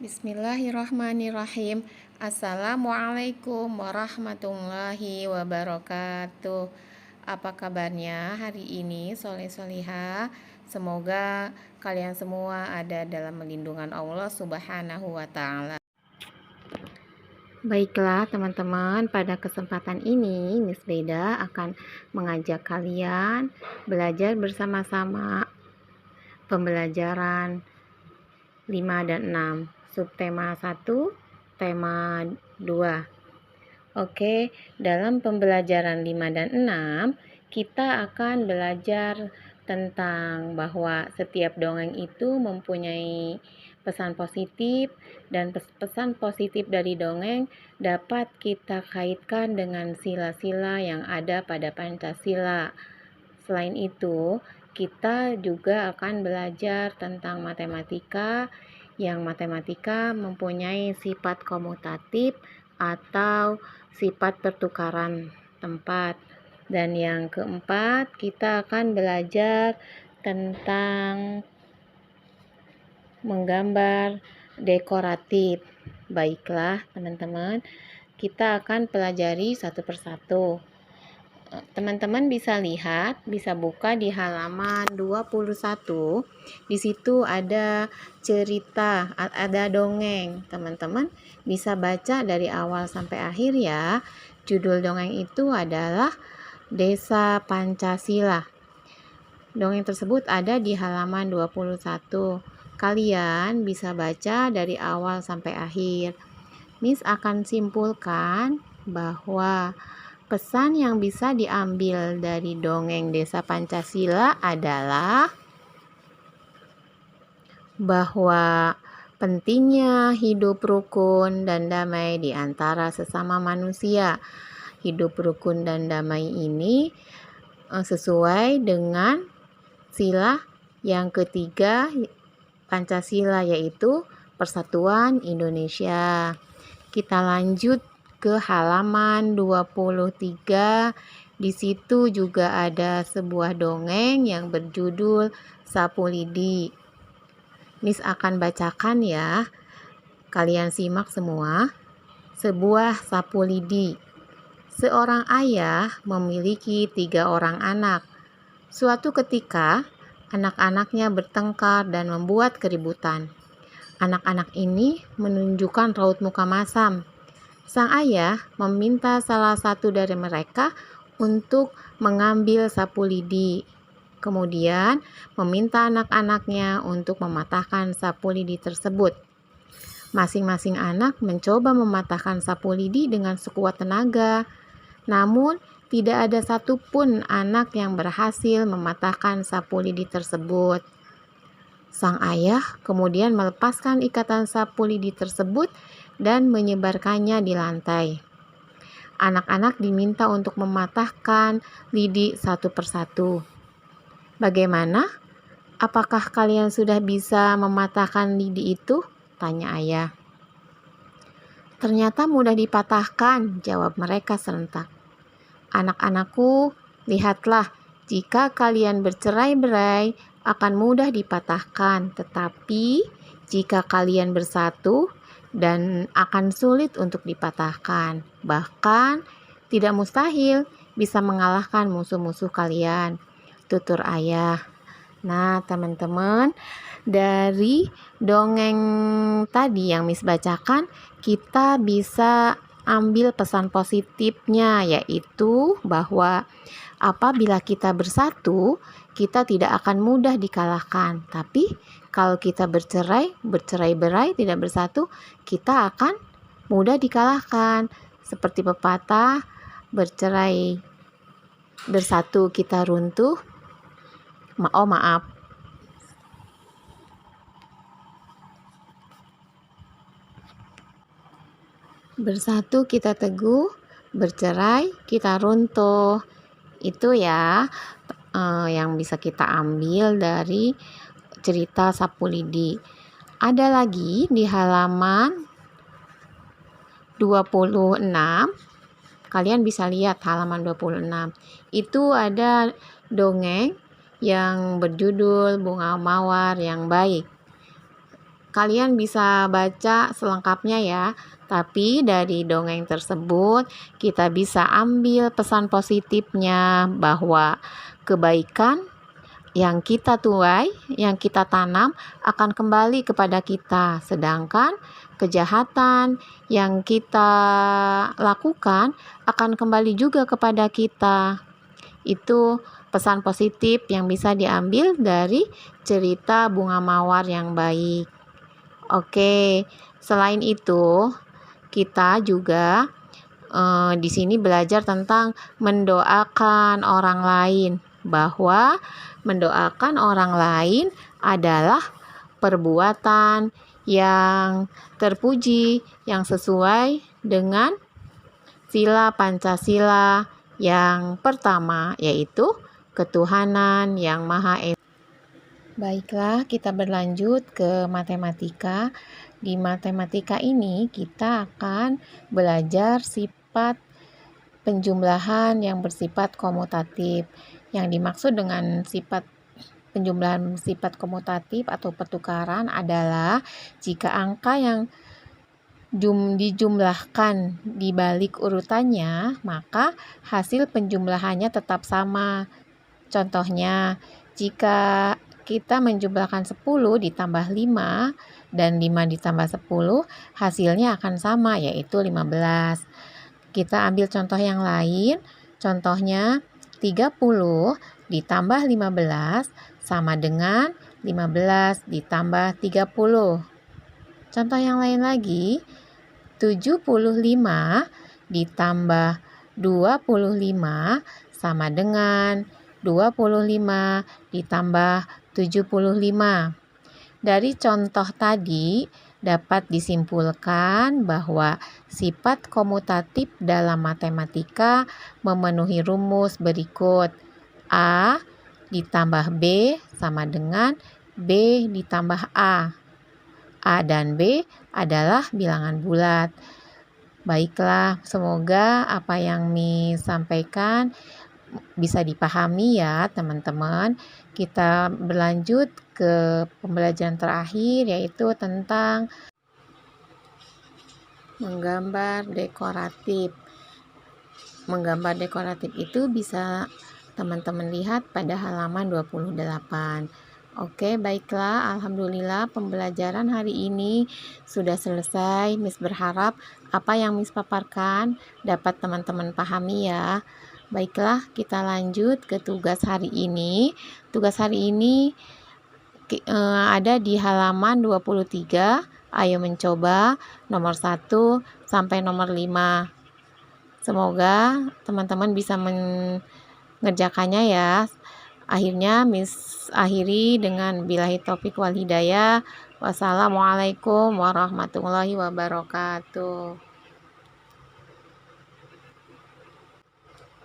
Bismillahirrahmanirrahim. Assalamualaikum warahmatullahi wabarakatuh. Apa kabarnya hari ini, soleh-solihah? Semoga kalian semua ada dalam lindungan Allah Subhanahu wa Ta'ala. Baiklah teman-teman, pada kesempatan ini Miss Beda akan mengajak kalian belajar bersama-sama pembelajaran 5 dan 6, subtema 1, tema 2. Oke, dalam pembelajaran 5 dan 6, kita akan belajar tentang bahwa setiap dongeng itu mempunyai pesan positif, dan pesan positif dari dongeng dapat kita kaitkan dengan sila-sila yang ada pada Pancasila. Selain itu, kita juga akan belajar tentang matematika, yang matematika mempunyai sifat komutatif atau sifat pertukaran tempat. Dan yang keempat, kita akan belajar tentang menggambar dekoratif. Baiklah teman-teman, kita akan pelajari satu persatu. Teman-teman bisa lihat, bisa buka di halaman 21. Di situ ada cerita, ada dongeng. Teman-teman bisa baca dari awal sampai akhir ya. Judul dongeng itu adalah Desa Pancasila. Dongeng tersebut ada di halaman 21. Kalian bisa baca dari awal sampai akhir. Miss akan simpulkan bahwa pesan yang bisa diambil dari dongeng Desa Pancasila adalah bahwa pentingnya hidup rukun dan damai di antara sesama manusia. Hidup rukun dan damai ini sesuai dengan sila yang ketiga Pancasila, yaitu Persatuan Indonesia. Kita lanjut ke halaman 23. Di situ juga ada sebuah dongeng yang berjudul Sapu Lidi. Miss akan bacakan ya. Kalian simak semua. Sebuah sapu lidi. Seorang ayah memiliki 3 orang anak. Suatu ketika, anak-anaknya bertengkar dan membuat keributan. Anak-anak ini menunjukkan raut muka masam. Sang ayah meminta salah satu dari mereka untuk mengambil sapu lidi. Kemudian meminta anak-anaknya untuk mematahkan sapu lidi tersebut. Masing-masing anak mencoba mematahkan sapu lidi dengan sekuat tenaga. Namun tidak ada satupun anak yang berhasil mematahkan sapu lidi tersebut. Sang ayah kemudian melepaskan ikatan sapu lidi tersebut dan menyebarkannya di lantai. Anak-anak diminta untuk mematahkan lidi satu persatu. Bagaimana? Apakah kalian sudah bisa mematahkan lidi itu? Tanya ayah. Ternyata mudah dipatahkan, jawab mereka serentak. Anak-anakku, lihatlah, jika kalian bercerai-berai akan mudah dipatahkan, tetapi jika kalian bersatu dan akan sulit untuk dipatahkan. Bahkan tidak mustahil bisa mengalahkan musuh-musuh kalian, tutur ayah. Nah, teman-teman, dari dongeng tadi yang Miss bacakan, kita bisa ambil pesan positifnya, yaitu bahwa apabila kita bersatu, kita tidak akan mudah dikalahkan. Tapi kalau kita bercerai-berai, tidak bersatu, kita akan mudah dikalahkan. Seperti pepatah, bercerai bersatu kita runtuh. Maaf. Bersatu kita teguh, bercerai kita runtuh. Itu ya yang bisa kita ambil dari cerita sapu lidi. Ada lagi di halaman 26. Kalian bisa lihat halaman 26. Itu ada dongeng yang berjudul Bunga Mawar yang Baik. kalian bisa baca selengkapnya ya. Tapi dari dongeng tersebut kita bisa ambil pesan positifnya bahwa kebaikan yang kita tuai, yang kita tanam akan kembali kepada kita. Sedangkan kejahatan yang kita lakukan akan kembali juga kepada kita. Itu pesan positif yang bisa diambil dari cerita Bunga Mawar yang baik. Oke, selain itu kita juga di sini belajar tentang mendoakan orang lain, bahwa mendoakan orang lain adalah perbuatan yang terpuji, yang sesuai dengan sila Pancasila yang pertama, yaitu ketuhanan yang Maha Esa. Baiklah, kita berlanjut ke matematika. Di matematika ini kita akan belajar sifat penjumlahan yang bersifat komutatif. Yang dimaksud dengan sifat penjumlahan sifat komutatif atau pertukaran adalah jika angka yang dijumlahkan di balik urutannya, maka hasil penjumlahannya tetap sama. Contohnya, jika kita menjumlahkan 10 ditambah 5 dan 5 ditambah 10, hasilnya akan sama, yaitu 15. Kita ambil contoh yang lain. Contohnya 30 ditambah 15 sama dengan 15 ditambah 30. Contoh yang lain lagi, 75 ditambah 25 sama dengan 25 ditambah 75. Dari contoh tadi dapat disimpulkan bahwa sifat komutatif dalam matematika memenuhi rumus berikut. A ditambah B sama dengan B ditambah A. A dan B adalah bilangan bulat. Baiklah, semoga apa yang Miss sampaikan bisa dipahami ya teman-teman. Kita berlanjut ke pembelajaran terakhir, yaitu tentang menggambar dekoratif. Menggambar dekoratif itu bisa teman-teman lihat pada halaman 28. Oke, baiklah, alhamdulillah pembelajaran hari ini sudah selesai. Miss berharap apa yang Miss paparkan dapat teman-teman pahami ya. Baiklah, kita lanjut ke tugas hari ini. Tugas hari ini ada di halaman 23. Ayo mencoba nomor 1 sampai nomor 5. Semoga teman-teman bisa mengerjakannya ya. Akhirnya Miss akhiri dengan billahi taufik wal hidayah. Wassalamualaikum warahmatullahi wabarakatuh.